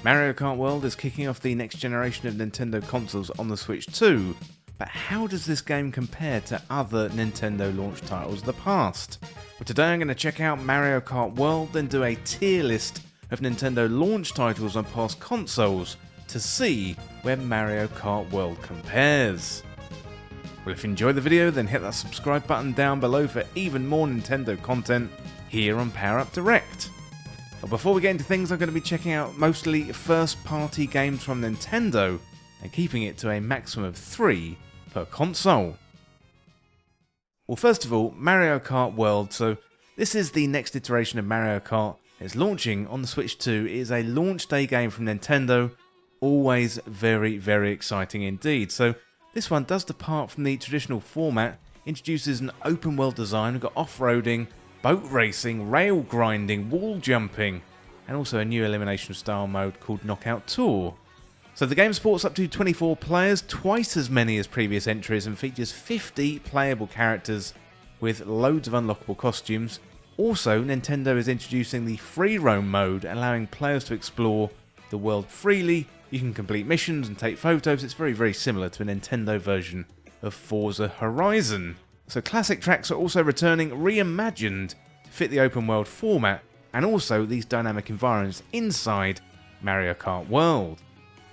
Mario Kart World is kicking off the next generation of Nintendo consoles on the Switch 2, but how does this game compare to other Nintendo launch titles of the past? Well, today I'm going to check out Mario Kart World and do a tier list of Nintendo launch titles on past consoles to see where Mario Kart World compares. Well, if you enjoyed the video, then hit that subscribe button down below for even more Nintendo content here on Power Up Direct. But before we get into things, I'm going to be checking out mostly first-party games from Nintendo and keeping it to a maximum of 3 per console. Well, first of all, Mario Kart World. So this is the next iteration of Mario Kart. It's launching on the Switch 2. It is a launch day game from Nintendo. Always very, very exciting indeed. So this one does depart from the traditional format, introduces an open world design. We've got off-roading, boat racing, rail grinding, wall jumping, and also a new elimination style mode called Knockout Tour. So the game supports up to 24 players, twice as many as previous entries, and features 50 playable characters with loads of unlockable costumes. Also, Nintendo is introducing the free roam mode, allowing players to explore the world freely. You can complete missions and take photos. It's very, very similar to a Nintendo version of Forza Horizon. So classic tracks are also returning, reimagined to fit the open world format, and also these dynamic environments inside Mario Kart World.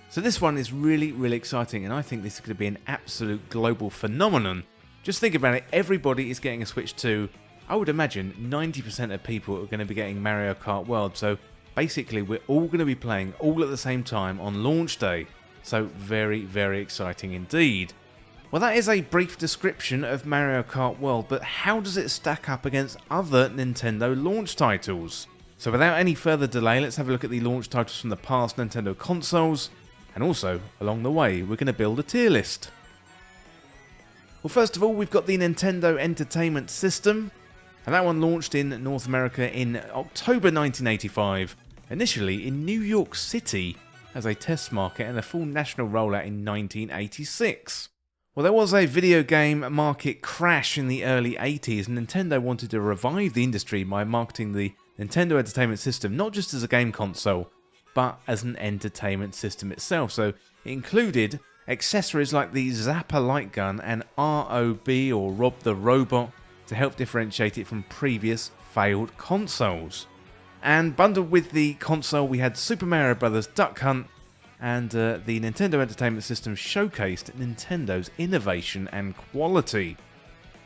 So this one is really, really exciting, and I think this is going to be an absolute global phenomenon. Just think about it, everybody is getting a Switch 2. I would imagine 90% of people are going to be getting Mario Kart World, so basically we're all going to be playing all at the same time on launch day. So very, very exciting indeed. Well, that is a brief description of Mario Kart World, but how does it stack up against other Nintendo launch titles? So without any further delay, let's have a look at the launch titles from the past Nintendo consoles, and also, along the way, we're going to build a tier list. Well, first of all, we've got the Nintendo Entertainment System, and that one launched in North America in October 1985, initially in New York City as a test market and a full national rollout in 1986. Well, there was a video game market crash in the early 80s, and Nintendo wanted to revive the industry by marketing the Nintendo Entertainment System not just as a game console, but as an entertainment system itself. So it included accessories like the Zapper light gun and ROB, or Rob the Robot, to help differentiate it from previous failed consoles. And bundled with the console, we had Super Mario Bros. Duck Hunt, and the Nintendo Entertainment System showcased Nintendo's innovation and quality.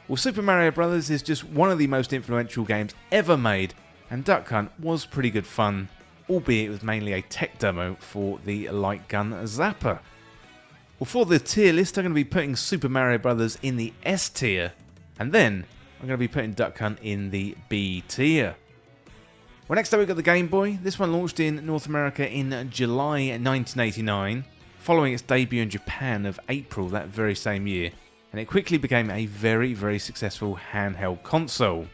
Well, Super Mario Bros. Is just one of the most influential games ever made, and Duck Hunt was pretty good fun, albeit it was mainly a tech demo for the light gun Zapper. Well, for the tier list, I'm going to be putting Super Mario Bros. In the S tier, and then I'm going to be putting Duck Hunt in the B tier. Well, next up we've got the Game Boy. This one launched in North America in July 1989, following its debut in Japan of April that very same year, and it quickly became a very, very successful handheld console.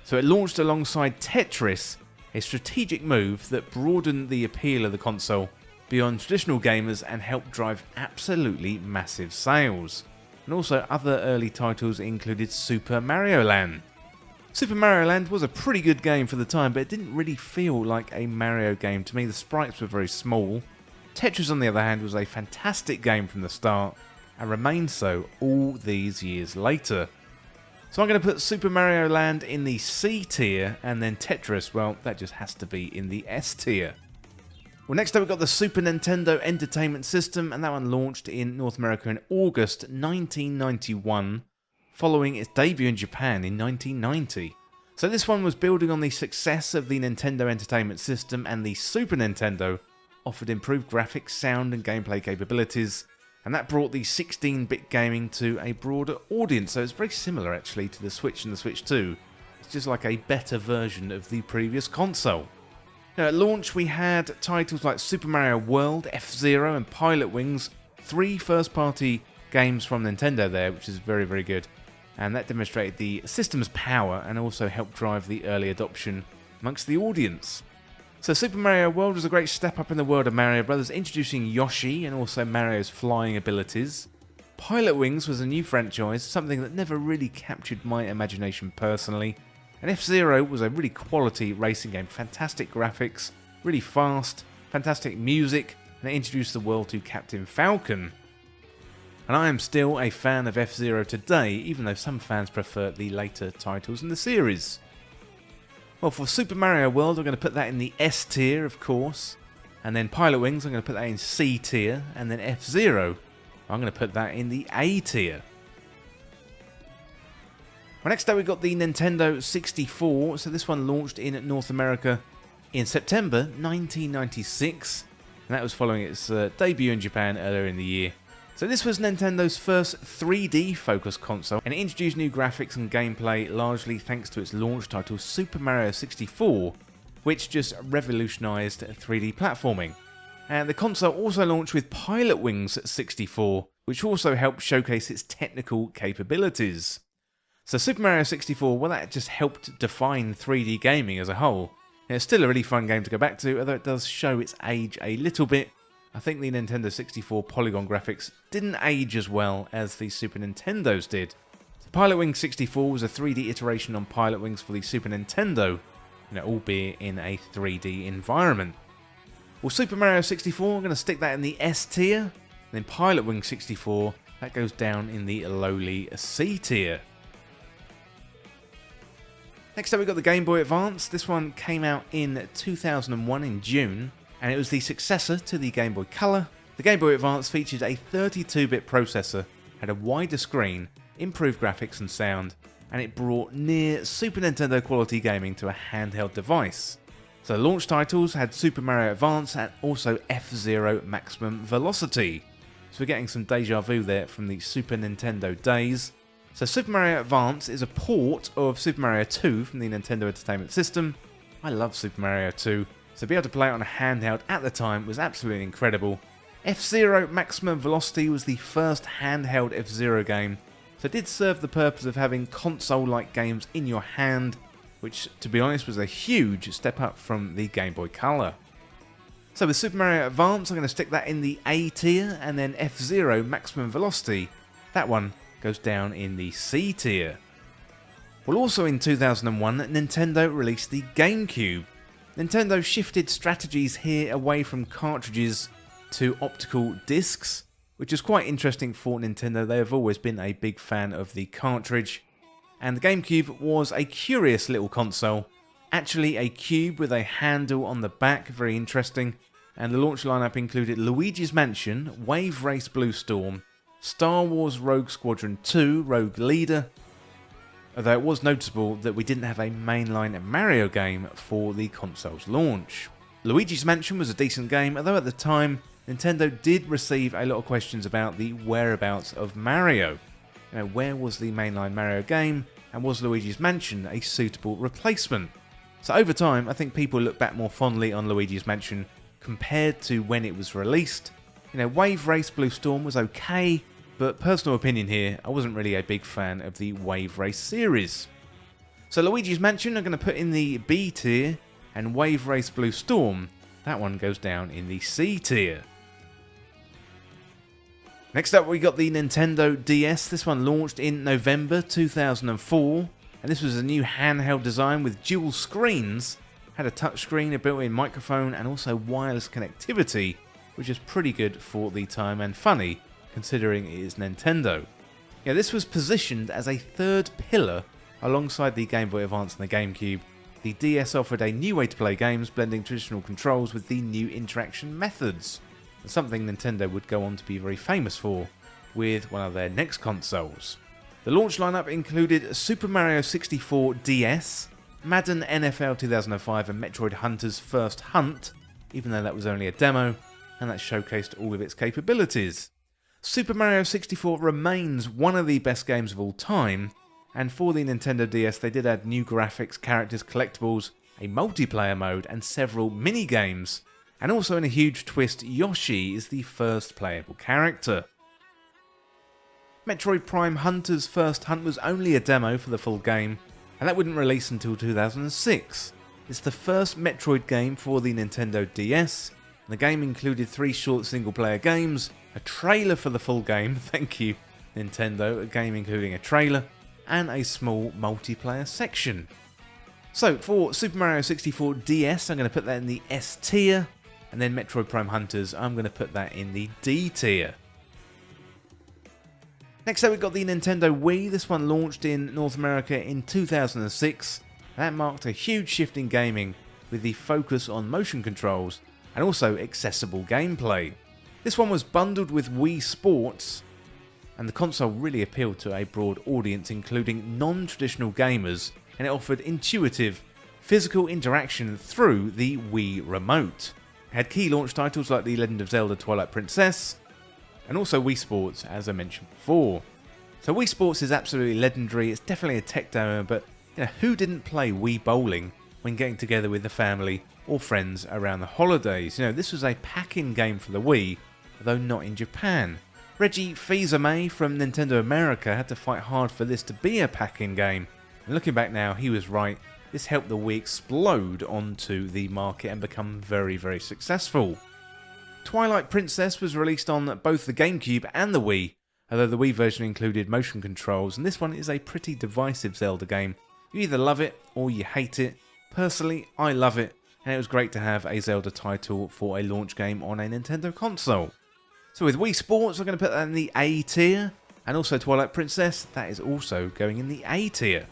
So it launched alongside Tetris, a strategic move that broadened the appeal of the console beyond traditional gamers and helped drive absolutely massive sales. And also other early titles included Super Mario Land. Super Mario Land was a pretty good game for the time, but it didn't really feel like a Mario game to me. The sprites were very small. Tetris, on the other hand, was a fantastic game from the start, and remains so all these years later. So I'm going to put Super Mario Land in the C tier, and then Tetris, well, that just has to be in the S tier. Well, next up we've got the Super Nintendo Entertainment System, and that one launched in North America in August 1991, following its debut in Japan in 1990. So this one was building on the success of the Nintendo Entertainment System, and the Super Nintendo offered improved graphics, sound and gameplay capabilities, and that brought the 16-bit gaming to a broader audience. So it's very similar actually to the Switch and the Switch 2. It's just like a better version of the previous console. Now, at launch we had titles like Super Mario World, F-Zero and Pilot Wings, 3 first-party games from Nintendo there, which is very, very good. And that demonstrated the system's power and also helped drive the early adoption amongst the audience. So Super Mario World was a great step up in the world of Mario Bros., introducing Yoshi and also Mario's flying abilities. Pilot Wings was a new franchise, something that never really captured my imagination personally. And F-Zero was a really quality racing game, fantastic graphics, really fast, fantastic music, and it introduced the world to Captain Falcon. And I am still a fan of F-Zero today, even though some fans prefer the later titles in the series. Well, for Super Mario World, I'm going to put that in the S tier, of course. And then Pilot Wings, I'm going to put that in C tier. And then F-Zero, I'm going to put that in the A tier. Well, next up we've got the Nintendo 64. So this one launched in North America in September 1996. And that was following its debut in Japan earlier in the year. So this was Nintendo's first 3D focused console, and it introduced new graphics and gameplay largely thanks to its launch title Super Mario 64, which just revolutionised 3D platforming. And the console also launched with Pilot Wings 64, which also helped showcase its technical capabilities. So Super Mario 64, well, that just helped define 3D gaming as a whole. And it's still a really fun game to go back to, although it does show its age a little bit. I think the Nintendo 64 polygon graphics didn't age as well as the Super Nintendo's did. Pilot Wings 64 was a 3D iteration on Pilot Wings for the Super Nintendo, albeit in a 3D environment. Well, Super Mario 64, I'm going to stick that in the S tier, and then Pilot Wings 64, that goes down in the lowly C tier. Next up we've got the Game Boy Advance. This one came out in 2001 in June. And it was the successor to the Game Boy Color. The Game Boy Advance featured a 32-bit processor, had a wider screen, improved graphics and sound, and it brought near Super Nintendo quality gaming to a handheld device. So the launch titles had Super Mario Advance and also F-Zero Maximum Velocity. So we're getting some deja vu there from the Super Nintendo days. So Super Mario Advance is a port of Super Mario 2 from the Nintendo Entertainment System. I love Super Mario 2. So to be able to play it on a handheld at the time was absolutely incredible. F-Zero Maximum Velocity was the first handheld F-Zero game, so it did serve the purpose of having console-like games in your hand, which to be honest was a huge step up from the Game Boy Color. So with Super Mario Advance I'm going to stick that in the A tier, and then F-Zero Maximum Velocity, that one goes down in the C tier. Well, also in 2001 Nintendo released the GameCube. Nintendo shifted strategies here away from cartridges to optical discs, which is quite interesting for Nintendo. They have always been a big fan of the cartridge. And the GameCube was a curious little console. Actually a cube with a handle on the back, very interesting. And the launch lineup included Luigi's Mansion, Wave Race Blue Storm, Star Wars Rogue Squadron 2, Rogue Leader, although it was noticeable that we didn't have a mainline Mario game for the console's launch. Luigi's Mansion was a decent game, although at the time Nintendo did receive a lot of questions about the whereabouts of Mario. Where was the mainline Mario game, and was Luigi's Mansion a suitable replacement? So over time, I think people look back more fondly on Luigi's Mansion compared to when it was released. Wave Race Blue Storm was okay, but personal opinion here, I wasn't really a big fan of the Wave Race series. So Luigi's Mansion I'm going to put in the B tier, and Wave Race Blue Storm, that one goes down in the C tier. Next up we got the Nintendo DS. This one launched in November 2004, and this was a new handheld design with dual screens, had a touchscreen, a built-in microphone and also wireless connectivity, which is pretty good for the time and funny considering it is Nintendo. This was positioned as a third pillar alongside the Game Boy Advance and the GameCube. The DS offered a new way to play games, blending traditional controls with the new interaction methods, something Nintendo would go on to be very famous for with one of their next consoles. The launch lineup included Super Mario 64 DS, Madden NFL 2005 and Metroid Hunter's First Hunt, even though that was only a demo, and that showcased all of its capabilities. Super Mario 64 remains one of the best games of all time, and for the Nintendo DS they did add new graphics, characters, collectibles, a multiplayer mode and several mini-games, and also in a huge twist, Yoshi is the first playable character. Metroid Prime Hunter's First Hunt was only a demo for the full game, and that wouldn't release until 2006. It's the first Metroid game for the Nintendo DS, and the game included 3 short single-player games, a trailer for the full game, thank you Nintendo, a game including a trailer, and a small multiplayer section. So for Super Mario 64 DS, I'm going to put that in the S tier, And then Metroid Prime Hunters, I'm going to put that in the D tier. Next up we've got the Nintendo Wii. This one launched in North America in 2006. That marked a huge shift in gaming with the focus on motion controls and also accessible gameplay. This one was bundled with Wii Sports, and the console really appealed to a broad audience including non-traditional gamers, and it offered intuitive physical interaction through the Wii Remote. It had key launch titles like The Legend of Zelda Twilight Princess, and also Wii Sports, as I mentioned before. So Wii Sports is absolutely legendary. It's definitely a tech demo, but who didn't play Wii Bowling when getting together with the family or friends around the holidays? This was a pack-in game for the Wii, though not in Japan. Reggie Fils-Aimé from Nintendo America had to fight hard for this to be a pack-in game, and looking back now, he was right. This helped the Wii explode onto the market and become very, very successful. Twilight Princess was released on both the GameCube and the Wii, although the Wii version included motion controls, and this one is a pretty divisive Zelda game. You either love it or you hate it. Personally, I love it, and it was great to have a Zelda title for a launch game on a Nintendo console. So with Wii Sports, I'm going to put that in the A tier, and also Twilight Princess, that is also going in the A tier.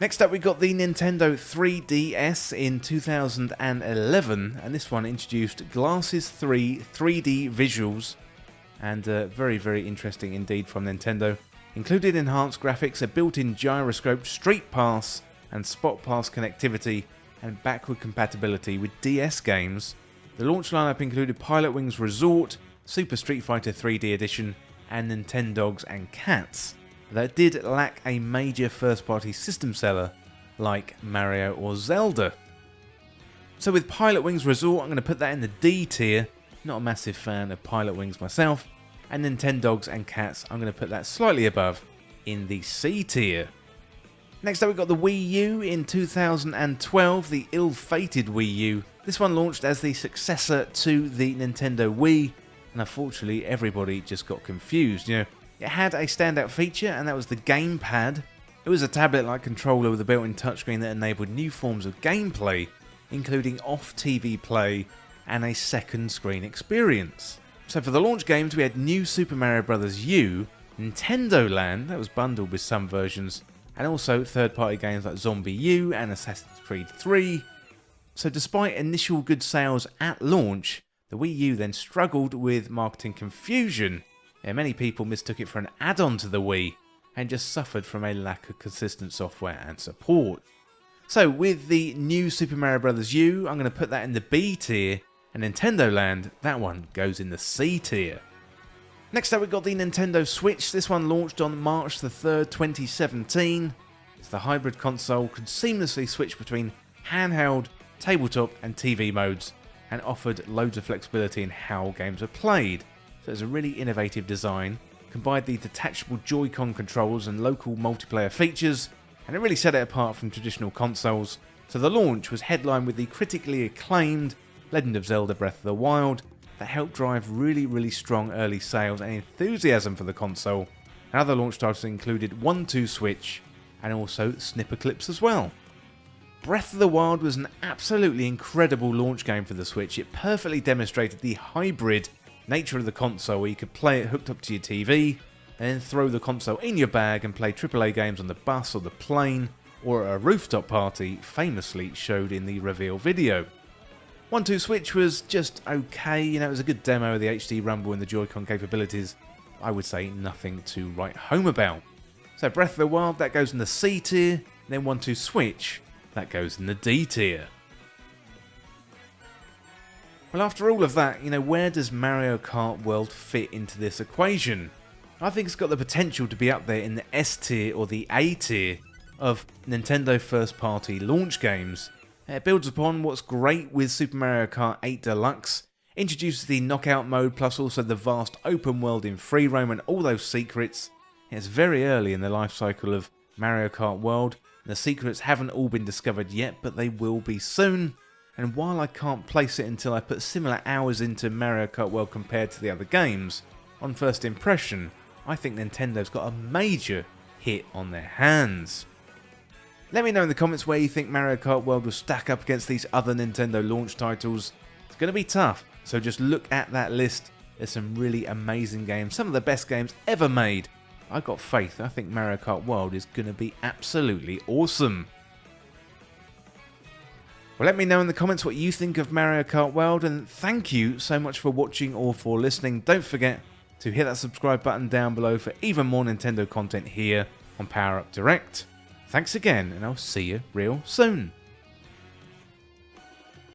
Next up, we got the Nintendo 3DS in 2011, and this one introduced Glasses 3 3D visuals, and very, very interesting indeed from Nintendo. Included enhanced graphics, a built-in gyroscope, Street Pass, and Spot Pass connectivity, and backward compatibility with DS games. The launch lineup included Pilot Wings Resort, Super Street Fighter 3D Edition, and Nintendogs and Cats. That did lack a major first-party system seller like Mario or Zelda. So with Pilot Wings Resort, I'm going to put that in the D tier. Not a massive fan of Pilot Wings myself. And Nintendogs and Cats, I'm going to put that slightly above in the C tier. Next up we've got the Wii U in 2012, the ill-fated Wii U. This one launched as the successor to the Nintendo Wii, and unfortunately everybody just got confused. It had a standout feature, and that was the gamepad. It was a tablet-like controller with a built-in touchscreen that enabled new forms of gameplay, including off-TV play and a second screen experience. So for the launch games, we had New Super Mario Bros. U, Nintendo Land, that was bundled with some versions, and also third-party games like Zombie U and Assassin's Creed 3. So despite initial good sales at launch, the Wii U then struggled with marketing confusion. Many people mistook it for an add-on to the Wii and just suffered from a lack of consistent software and support. So with the New Super Mario Bros. U, I'm going to put that in the B tier, and Nintendo Land, that one goes in the C tier. Next up we've got the Nintendo Switch. This one launched on March the 3rd, 2017. The hybrid console could seamlessly switch between handheld, tabletop and TV modes, and offered loads of flexibility in how games are played. So it's a really innovative design, combined the detachable Joy-Con controls and local multiplayer features, and it really set it apart from traditional consoles. So the launch was headlined with the critically acclaimed Legend of Zelda Breath of the Wild, that helped drive really, really strong early sales and enthusiasm for the console. And other launch titles included 1-2 Switch, and also Snipper Clips as well. Breath of the Wild was an absolutely incredible launch game for the Switch. It perfectly demonstrated the hybrid nature of the console, where you could play it hooked up to your TV, and then throw the console in your bag and play AAA games on the bus or the plane, or at a rooftop party, famously showed in the reveal video. 1-2 Switch was just okay, it was a good demo of the HD Rumble and the Joy-Con capabilities. I would say nothing to write home about. So Breath of the Wild, that goes in the C tier, and then 1-2 Switch, that goes in the D tier. Well, after all of that, where does Mario Kart World fit into this equation? I think it's got the potential to be up there in the S tier or the A tier of Nintendo first-party launch games. It builds upon what's great with Super Mario Kart 8 Deluxe, introduces the knockout mode plus also the vast open world in free roam and all those secrets. It's very early in the life cycle of Mario Kart World, and the secrets haven't all been discovered yet, but they will be soon. And while I can't place it until I put similar hours into Mario Kart World compared to the other games, on first impression, I think Nintendo's got a major hit on their hands. Let me know in the comments where you think Mario Kart World will stack up against these other Nintendo launch titles. It's going to be tough, so just look at that list. There's some really amazing games, some of the best games ever made. I've got faith. I think Mario Kart World is going to be absolutely awesome. Well, let me know in the comments what you think of Mario Kart World, and thank you so much for watching or for listening. Don't forget to hit that subscribe button down below for even more Nintendo content here on Power Up Direct. Thanks again, and I'll see you real soon.